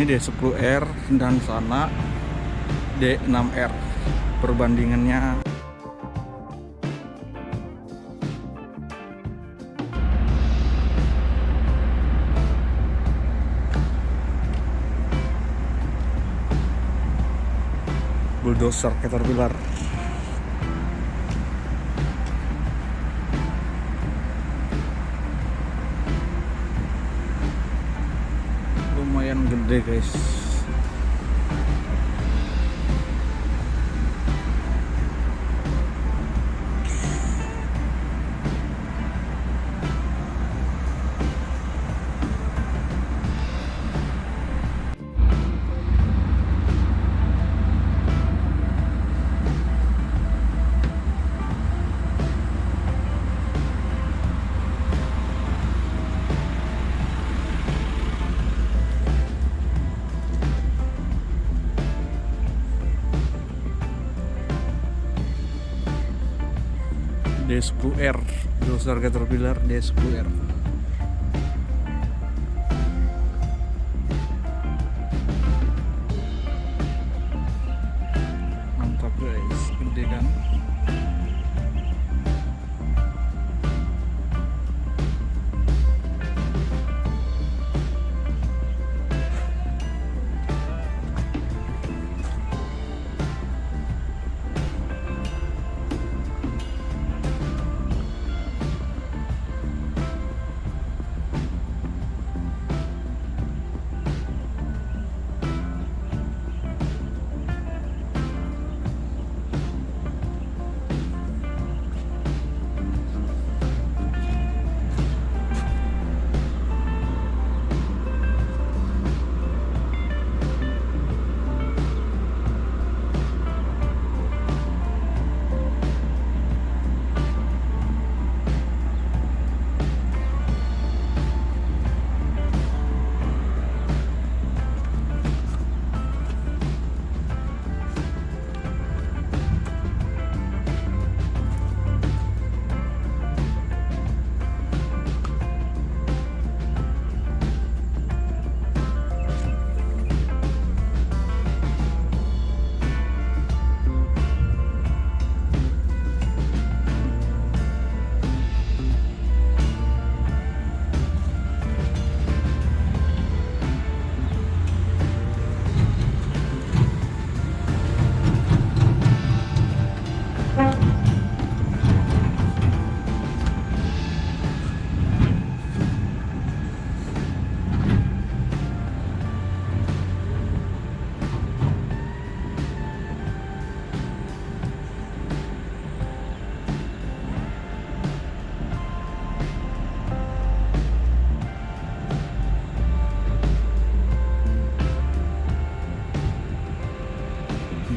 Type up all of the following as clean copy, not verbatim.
Ini D10R dan sana D6R. Perbandingannya bulldozer Caterpillar. Lumayan gede guys. D10R, bulldozer Caterpillar D10R. Mantap guys, gede kan?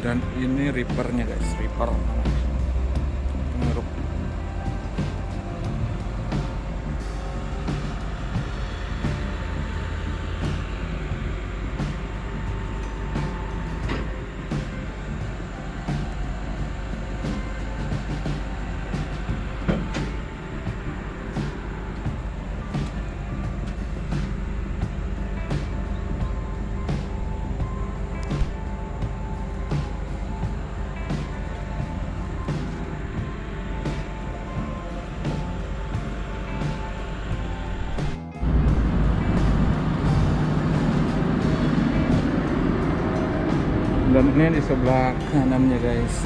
Dan ini Reaper-nya guys, Reaper pengeruk. Dan ini di sebelah kanannya guys.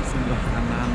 Sebelah kanan.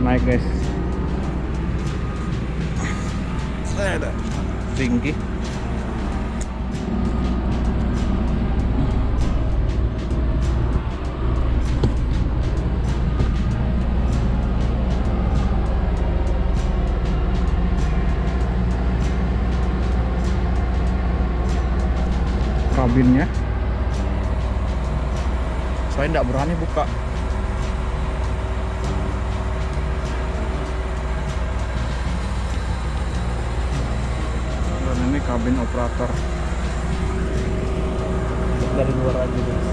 naik guys. Ada tinggi. Kabinnya saya tidak berani buka. Dan ini kabin operator dari luar aja guys.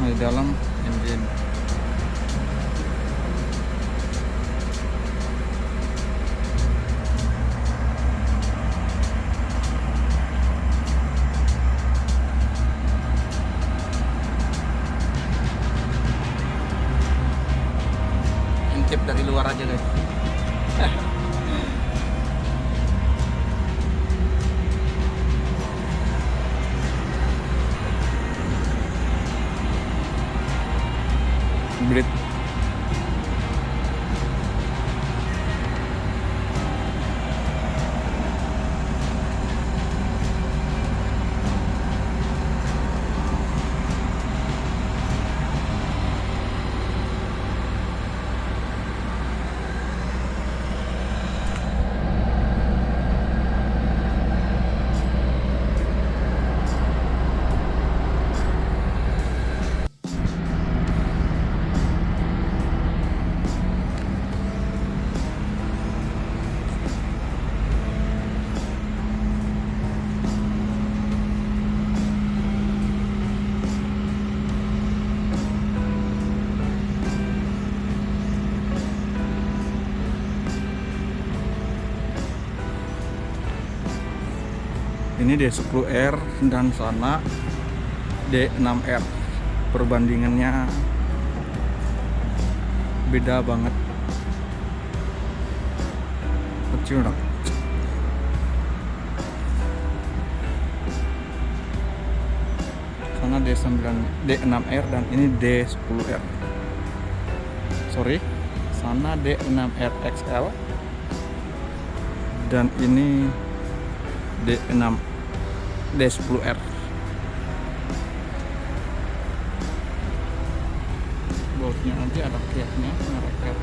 Di dalam engine. Intip dari luar aja guys. Blit. Ini D10R dan sana D6R. Perbandingannya beda banget. Kecil dong. Sana D6R dan ini D10R. Sorry, sana D6R XL dan ini D10R. Bautnya nanti ada kiatnya, ngereker.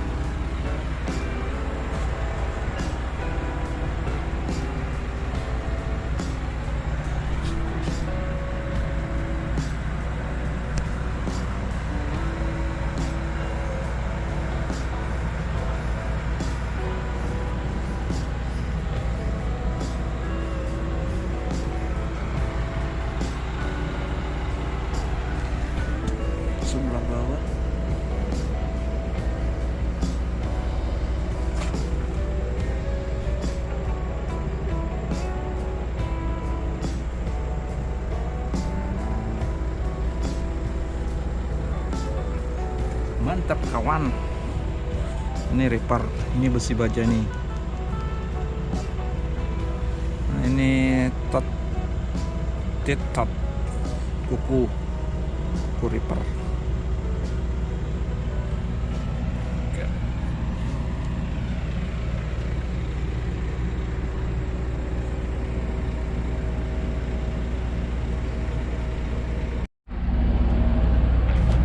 Sebelah bawah mantap kawan. Ini repair, ini besi baja nih. Nah, ini tot kuku repair.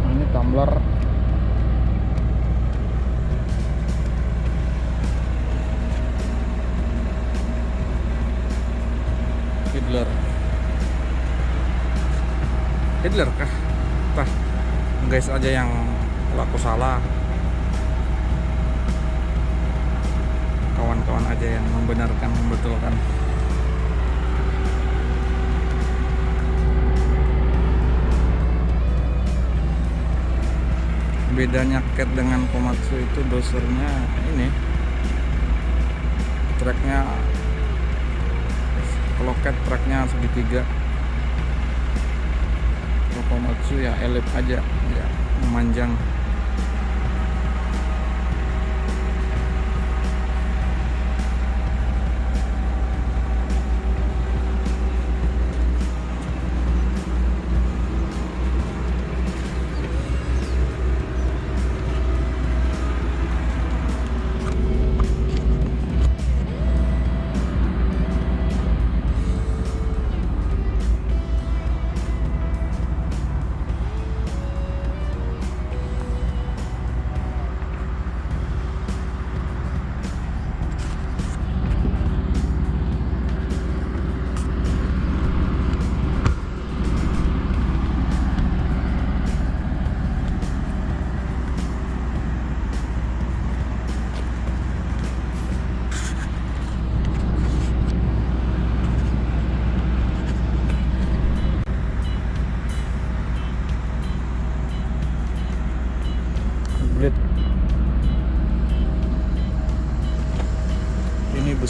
Ini tumbler. Hitler kah? Tah, guys aja yang laku salah. Kawan-kawan aja yang membenarkan, membetulkan. Bedanya cat dengan Komatsu itu dosernya ini. Tracknya, kalau cat tracknya segitiga. Komatsu ya elip aja, ya memanjang.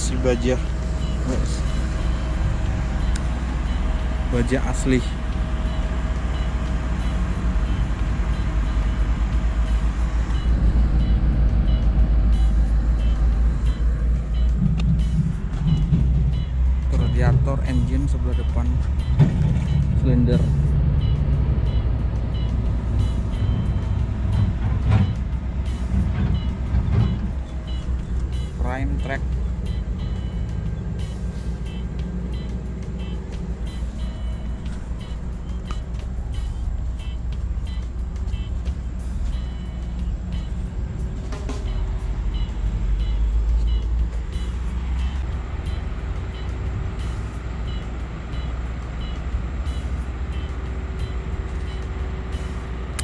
si baja, guys. Baja asli. Radiator engine sebelah depan, silinder. Prime track.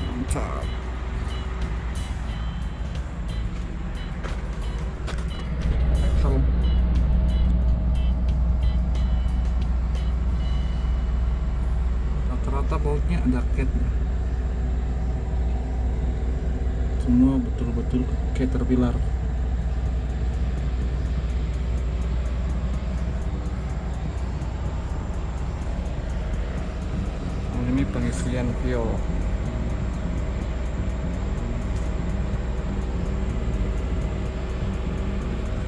Mantap. Helm. Rata-rata bautnya ada catnya. Semua betul-betul Caterpillar. Ini pengisian fuel.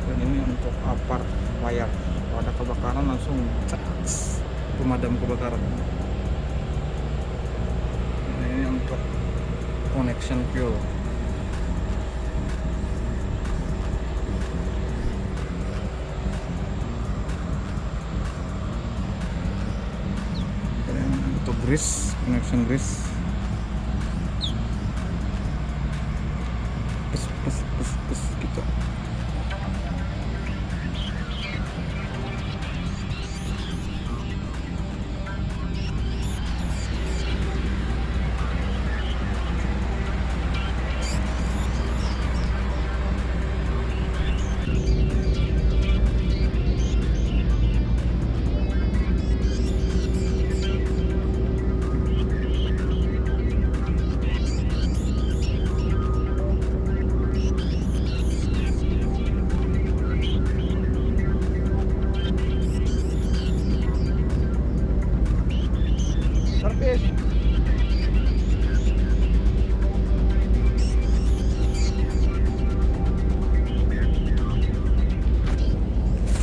Dan ini untuk apart wire. Kalau ada kebakaran langsung cas, pemadam kebakaran. Nah, ini untuk connection fuel. Dan untuk grease, connection grease. Pes gitu. Servis.